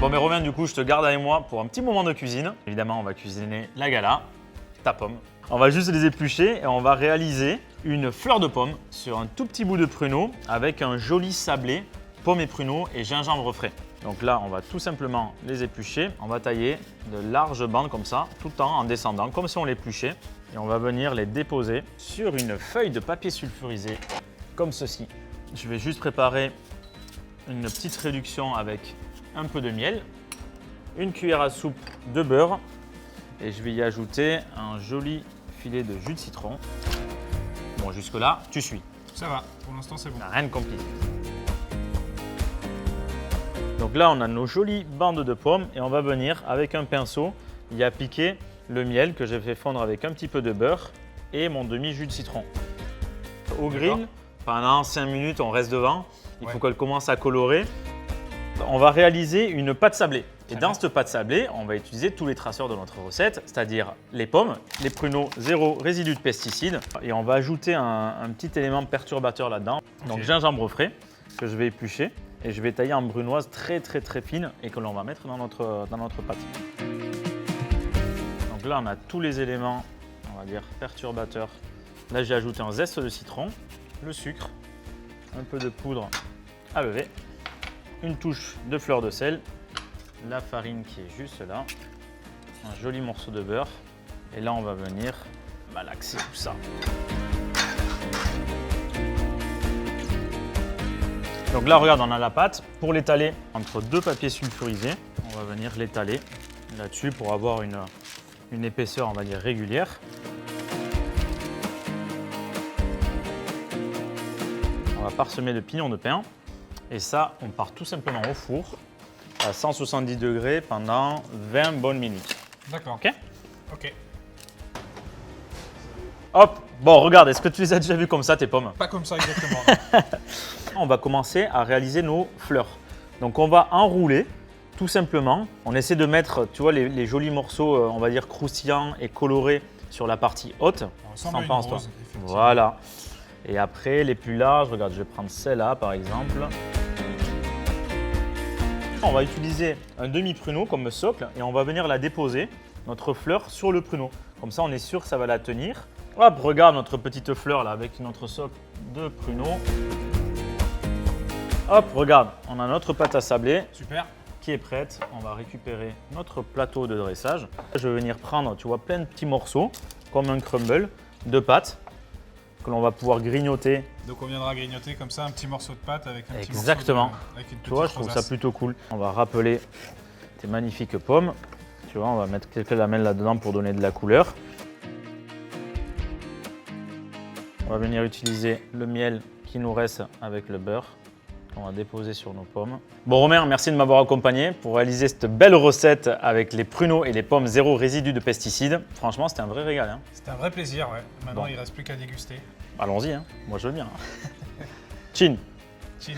Bon mais Romain, du coup, je te garde avec moi pour un petit moment de cuisine. Évidemment, on va cuisiner la gala, ta pomme. On va juste les éplucher et on va réaliser une fleur de pomme sur un tout petit bout de pruneau avec un joli sablé, pomme et pruneau et gingembre frais. Donc là, on va tout simplement les éplucher. On va tailler de larges bandes comme ça, tout le temps en descendant, comme si on l'épluchait. Et on va venir les déposer sur une feuille de papier sulfurisé, comme ceci. Je vais juste préparer une petite réduction avec un peu de miel, une cuillère à soupe de beurre et je vais y ajouter un joli filet de jus de citron. Bon, jusque-là, tu suis. Ça va, pour l'instant c'est bon. Rien de compliqué. Donc là, on a nos jolies bandes de pommes et on va venir avec un pinceau y appliquer le miel que j'ai fait fondre avec un petit peu de beurre et mon demi-jus de citron. Au grill, pendant 5 minutes, on reste devant. Il faut qu'elle commence à colorer. On va réaliser une pâte sablée. Et dans cette pâte sablée, on va utiliser tous les traceurs de notre recette, c'est-à-dire les pommes, les pruneaux, zéro résidu de pesticides. Et on va ajouter un petit élément perturbateur là-dedans. Donc gingembre frais que je vais éplucher et je vais tailler en brunoise très fine et que l'on va mettre dans notre pâte. Donc là, on a tous les éléments, on va dire, perturbateurs. Là, j'ai ajouté un zeste de citron, le sucre, un peu de poudre à lever, une touche de fleur de sel, la farine qui est juste là, un joli morceau de beurre et là on va venir malaxer tout ça. Donc là regarde, on a la pâte. Pour l'étaler entre deux papiers sulfurisés, on va venir l'étaler là-dessus pour avoir une épaisseur on va dire régulière. On va parsemer de pignons de pain et ça on part tout simplement au four à 170 degrés pendant 20 bonnes minutes. D'accord. Ok. Ok. Hop. Bon, regarde, est-ce que tu les as déjà vues comme ça, tes pommes? Pas comme ça exactement. On va commencer à réaliser nos fleurs. Donc, on va enrouler tout simplement. On essaie de mettre, tu vois, les jolis morceaux, on va dire croustillants et colorés sur la partie haute. On ressemble à une rose, effectivement. Voilà. Et après, les plus larges, regarde, je vais prendre celle-là par exemple. On va utiliser un demi-pruneau comme socle et on va venir la déposer, notre fleur, sur le pruneau. Comme ça, on est sûr que ça va la tenir. Hop, regarde notre petite fleur là avec notre socle de pruneau. Hop, regarde, on a notre pâte à sabler. Super. Qui est prête. On va récupérer notre plateau de dressage. Je vais venir prendre, tu vois, plein de petits morceaux, comme un crumble de pâte que l'on va pouvoir grignoter. Donc on viendra grignoter comme ça un petit morceau de pâte avec un petit Exactement. morceau avec une petite Tu vois, je trouve ça rosace. plutôt cool. On va rappeler tes magnifiques pommes. Tu vois, on va mettre quelques lamelles là-dedans pour donner de la couleur. On va venir utiliser le miel qui nous reste avec le beurre. On va déposer sur nos pommes. Bon Romain, merci de m'avoir accompagné pour réaliser cette belle recette avec les pruneaux et les pommes zéro résidu de pesticides. Franchement, c'était un vrai régal. Hein. C'était un vrai plaisir, ouais. Maintenant, Bon. il ne reste plus qu'à déguster. Allons-y, hein. Moi je veux bien. Chin. Chin.